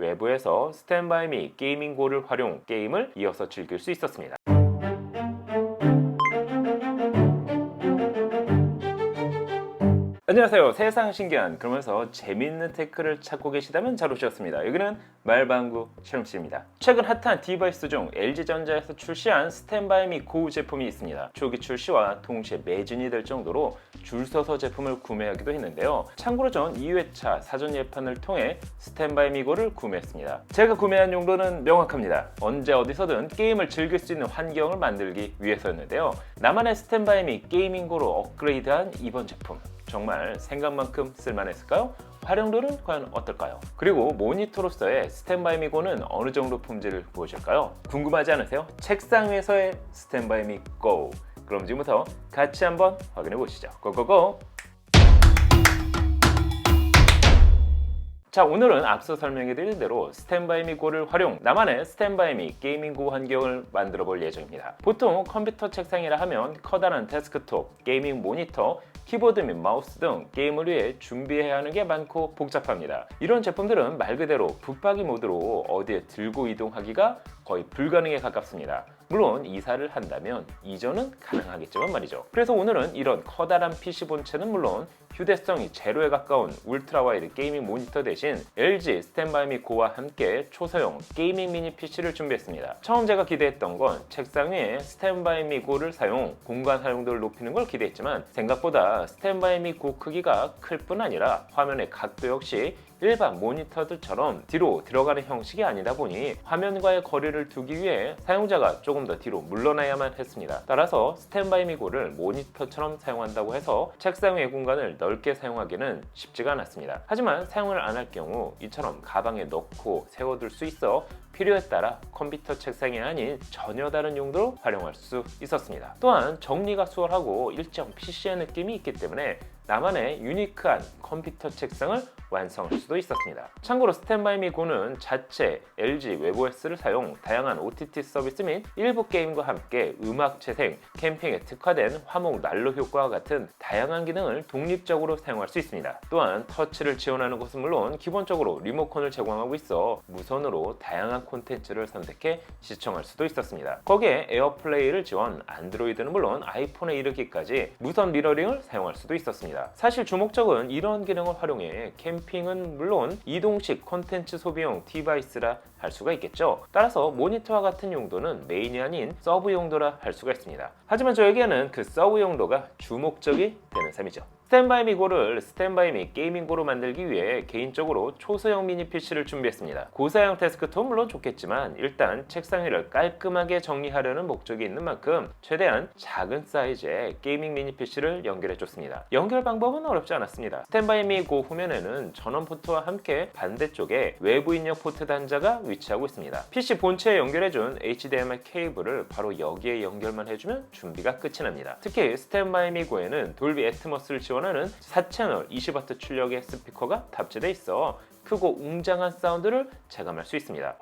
외부에서 스탠바이 미 게이밍고를 활용 게임을 이어서 즐길 수 있었습니다. 안녕하세요. 세상 신기한 그러면서 재미있는 테크를 찾고 계시다면 잘 오셨습니다. 여기는 말방구 실험실입니다. 최근 핫한 디바이스 중 LG전자에서 출시한 스탠바이 미 고 제품이 있습니다. 초기 출시와 동시에 매진이 될 정도로 줄 서서 제품을 구매하기도 했는데요. 참고로 전 2회차 사전 예판을 통해 스탠바이 미 고를 구매했습니다. 제가 구매한 용도는 명확합니다. 언제 어디서든 게임을 즐길 수 있는 환경을 만들기 위해서였는데요. 나만의 스탠바이 미 게이밍고로 업그레이드한 이번 제품, 정말 생각만큼 쓸만했을까요? 활용도는 과연 어떨까요? 그리고 모니터로서의 스탠바이 미 고는 어느 정도 품질을 보여줄까요? 궁금하지 않으세요? 책상 위에서의 스탠바이 미 고! 그럼 지금부터 같이 한번 확인해 보시죠. 고고고! 자, 오늘은 앞서 설명해드린 대로 스탠바이 미 고를 활용, 나만의 스탠바이 미 게이밍고 환경을 만들어 볼 예정입니다. 보통 컴퓨터 책상이라 하면 커다란 데스크톱, 게이밍 모니터, 키보드 및 마우스 등 게임을 위해 준비해야 하는 게 많고 복잡합니다. 이런 제품들은 말 그대로 붙박이 모드로 어디에 들고 이동하기가 거의 불가능에 가깝습니다. 물론 이사를 한다면 이전은 가능하겠지만 말이죠. 그래서 오늘은 이런 커다란 PC 본체는 물론 휴대성이 제로에 가까운 울트라 와이드 게이밍 모니터 대신 LG 스탠바이 미 고와 함께 초소형 게이밍 미니 PC를 준비했습니다. 처음 제가 기대했던 건 책상 위에 스탠바이 미 고를 사용, 공간 활용도를 높이는 걸 기대했지만 생각보다 스탠바이 미 고 크기가 클 뿐 아니라 화면의 각도 역시 일반 모니터들처럼 뒤로 들어가는 형식이 아니다 보니 화면과의 거리를 두기 위해 사용자가 조금 더 뒤로 물러나야만 했습니다. 따라서 스탠바이 미 고를 모니터처럼 사용한다고 해서 책상 위의 공간을 넓게 사용하기는 쉽지가 않았습니다. 하지만 사용을 안 할 경우 이처럼 가방에 넣고 세워둘 수 있어 필요에 따라 컴퓨터 책상이 아닌 전혀 다른 용도로 활용할 수 있었습니다. 또한 정리가 수월하고 일정 PC의 느낌이 있기 때문에 나만의 유니크한 컴퓨터 책상을 완성할 수도 있었습니다. 참고로 스탠바이 미 고는 자체 LG 웹OS를 사용, 다양한 OTT 서비스 및 일부 게임과 함께 음악 재생, 캠핑에 특화된 화목 난로 효과와 같은 다양한 기능을 독립적으로 사용할 수 있습니다. 또한 터치를 지원하는 것은 물론 기본적으로 리모컨을 제공하고 있어 무선으로 다양한 콘텐츠를 선택해 시청할 수도 있었습니다. 거기에 에어플레이를 지원, 안드로이드는 물론 아이폰에 이르기까지 무선 미러링을 사용할 수도 있었습니다. 사실 주목적은 이런 기능을 활용해 캠핑은 물론 이동식 콘텐츠 소비용 디바이스라 할 수가 있겠죠. 따라서 모니터와 같은 용도는 메인이 아닌 서브 용도라 할 수가 있습니다. 하지만 저에게는 그 서브 용도가 주목적이 되는 셈이죠. 스탠바이 미 고를 스탠바이 미 게이밍고로 만들기 위해 개인적으로 초소형 미니 PC를 준비했습니다. 고사양 데스크톱은 물론 좋겠지만 일단 책상 위를 깔끔하게 정리하려는 목적이 있는 만큼 최대한 작은 사이즈의 게이밍 미니 PC를 연결해줬습니다. 연결 방법은 어렵지 않았습니다. 스탠바이 미 고 후면에는 전원 포트와 함께 반대쪽에 외부 입력 포트 단자가 위치하고 있습니다. PC 본체에 연결해준 HDMI 케이블을 바로 여기에 연결만 해주면 준비가 끝이 납니다. 특히 스탠바이 미 고에는 돌비 애트모스를 지원하는 4채널 20W 출력의 스피커가 탑재되어 있어 크고 웅장한 사운드를 체감할 수 있습니다.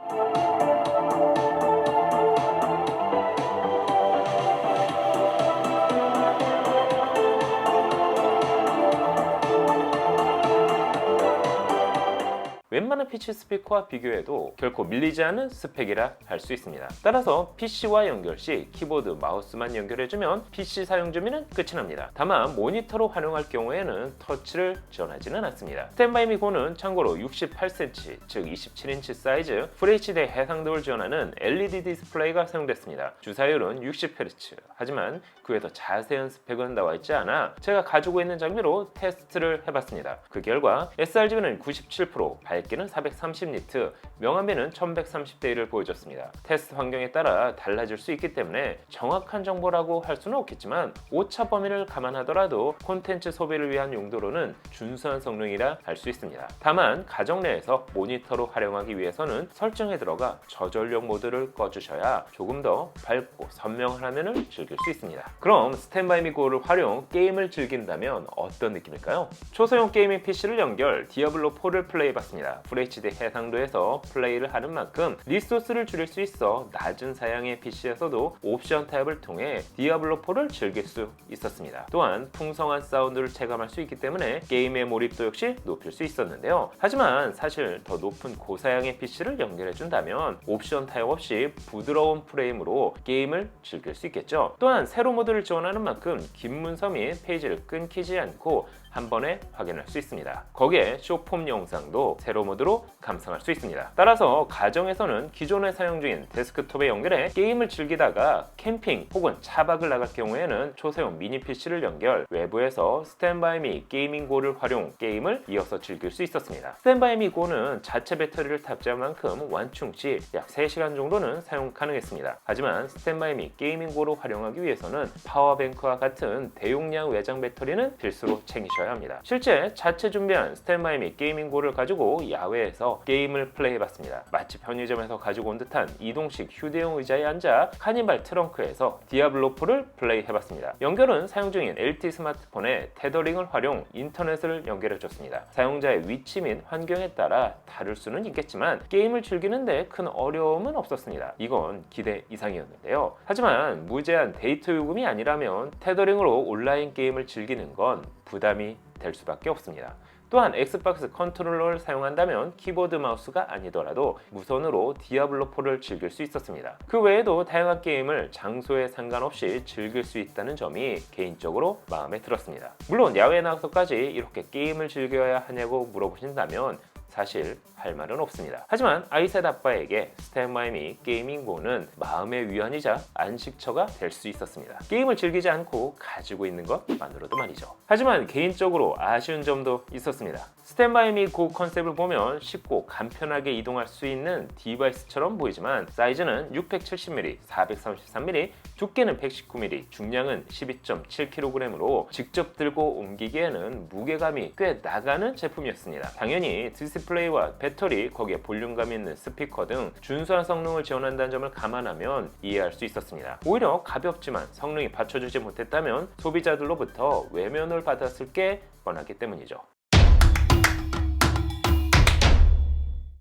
웬만한 PC 스피커와 비교해도 결코 밀리지 않은 스펙이라 할 수 있습니다. 따라서 PC와 연결 시 키보드, 마우스만 연결해주면 PC 사용 주민은 끝이 납니다. 다만 모니터로 활용할 경우에는 터치를 지원하지는 않습니다. 스탠바이 미 고는 참고로 68cm, 즉 27인치 사이즈 FHD 해상도를 지원하는 LED 디스플레이가 사용됐습니다. 주사율은 60Hz, 하지만 그에 더 자세한 스펙은 나와 있지 않아 제가 가지고 있는 장비로 테스트를 해봤습니다. 그 결과 sRGB는 97%, 밝기는 430니트, 명암비는 1130대 1을 보여줬습니다. 테스트 환경에 따라 달라질 수 있기 때문에 정확한 정보라고 할 수는 없겠지만 오차 범위를 감안하더라도 콘텐츠 소비를 위한 용도로는 준수한 성능이라 할 수 있습니다. 다만 가정 내에서 모니터로 활용하기 위해서는 설정에 들어가 저전력 모드를 꺼주셔야 조금 더 밝고 선명한 화면을 즐길 수 있습니다. 그럼 스탠바이 미 고를 활용 게임을 즐긴다면 어떤 느낌일까요? 초소형 게이밍 PC를 연결, 디아블로4를 플레이해봤습니다. 있습니다. FHD 해상도에서 플레이를 하는 만큼 리소스를 줄일 수 있어 낮은 사양의 PC에서도 옵션 타입을 통해 디아블로4를 즐길 수 있었습니다. 또한 풍성한 사운드를 체감할 수 있기 때문에 게임의 몰입도 역시 높일 수 있었는데요. 하지만 사실 더 높은 고사양의 PC를 연결해준다면 옵션 타입 없이 부드러운 프레임으로 게임을 즐길 수 있겠죠. 또한 세로 모드를 지원하는 만큼 긴 문서 및 페이지를 끊기지 않고 한 번에 확인할 수 있습니다. 거기에 쇼폼 영상도 세로 모드로 감상할 수 있습니다. 따라서 가정에서는 기존에 사용 중인 데스크톱에 연결해 게임을 즐기다가 캠핑 혹은 차박을 나갈 경우에는 초소형 미니 PC를 연결, 외부에서 스탠바이미 게이밍고를 활용 게임을 이어서 즐길 수 있었습니다. 스탠바이미 고는 자체 배터리를 탑재한 만큼 완충 시 약 3시간 정도는 사용 가능했습니다. 하지만 스탠바이미 게이밍고를 활용하기 위해서는 파워뱅크와 같은 대용량 외장 배터리는 필수로 챙기셔야 합니다. 실제 자체 준비한 스탠바이 및 게이밍고를 가지고 야외에서 게임을 플레이해봤습니다. 마치 편의점에서 가지고 온 듯한 이동식 휴대용 의자에 앉아 카니발 트렁크에서 디아블로4를 플레이해봤습니다. 연결은 사용 중인 LTE 스마트폰에 테더링을 활용 인터넷을 연결해줬습니다. 사용자의 위치 및 환경에 따라 다를 수는 있겠지만 게임을 즐기는데 큰 어려움은 없었습니다. 이건 기대 이상이었는데요. 하지만 무제한 데이터 요금이 아니라면 테더링으로 온라인 게임을 즐기는 건 부담이 될 수밖에 없습니다. 또한 엑스박스 컨트롤러를 사용한다면 키보드 마우스가 아니더라도 무선으로 디아블로4를 즐길 수 있었습니다. 그 외에도 다양한 게임을 장소에 상관없이 즐길 수 있다는 점이 개인적으로 마음에 들었습니다. 물론 야외에 나가서까지 이렇게 게임을 즐겨야 하냐고 물어보신다면 사실 할 말은 없습니다. 하지만 아이셋 아빠에게 스탠바이미 게이밍고는 마음의 위안이자 안식처가 될 수 있었습니다. 게임을 즐기지 않고 가지고 있는 것만으로도 말이죠. 하지만 개인적으로 아쉬운 점도 있었습니다. 스탠바이미 고 컨셉을 보면 쉽고 간편하게 이동할 수 있는 디바이스처럼 보이지만 사이즈는 670mm, 433mm, 두께는 119mm, 중량은 12.7kg으로 직접 들고 옮기기에는 무게감이 꽤 나가는 제품이었습니다. 당연히 디스플레이와 배터리, 거기에 볼륨감 있는 스피커 등 준수한 성능을 지원한다는 점을 감안하면 이해할 수 있었습니다. 오히려 가볍지만 성능이 받쳐주지 못했다면 소비자들로부터 외면을 받았을 게 뻔하기 때문이죠.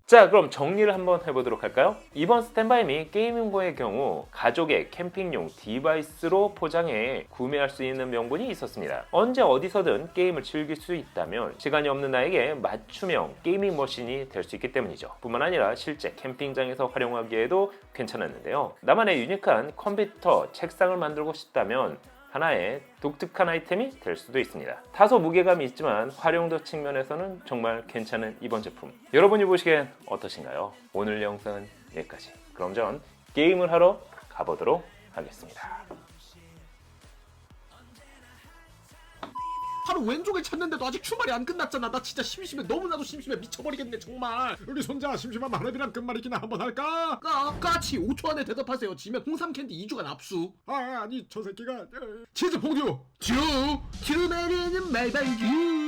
자, 그럼 정리를 한번 해보도록 할까요? 이번 스탠바이미 게이밍고의 경우 가족의 캠핑용 디바이스로 포장해 구매할 수 있는 명분이 있었습니다. 언제 어디서든 게임을 즐길 수 있다면 시간이 없는 나에게 맞춤형 게이밍 머신이 될 수 있기 때문이죠. 뿐만 아니라 실제 캠핑장에서 활용하기에도 괜찮았는데요. 나만의 유니크한 컴퓨터, 책상을 만들고 싶다면 하나의 독특한 아이템이 될 수도 있습니다. 다소 무게감이 있지만 활용도 측면에서는 정말 괜찮은 이번 제품. 여러분이 보시기엔 어떠신가요? 오늘 영상은 여기까지. 그럼 전 게임을 하러 가보도록 하겠습니다. 바로 왼쪽을 찾는데도 아직 출발이 안 끝났잖아. 나 진짜 심심해. 너무나도 심심해. 미쳐버리겠네 정말. 우리 손자 심심한 마늘이랑 끝말잇기나 한번 할까? 까치 5초 안에 대답하세요. 지면 홍삼 캔디 2주간 압수. 아니 저 새끼가 치즈 퐁듀 듀 내리는 말방규.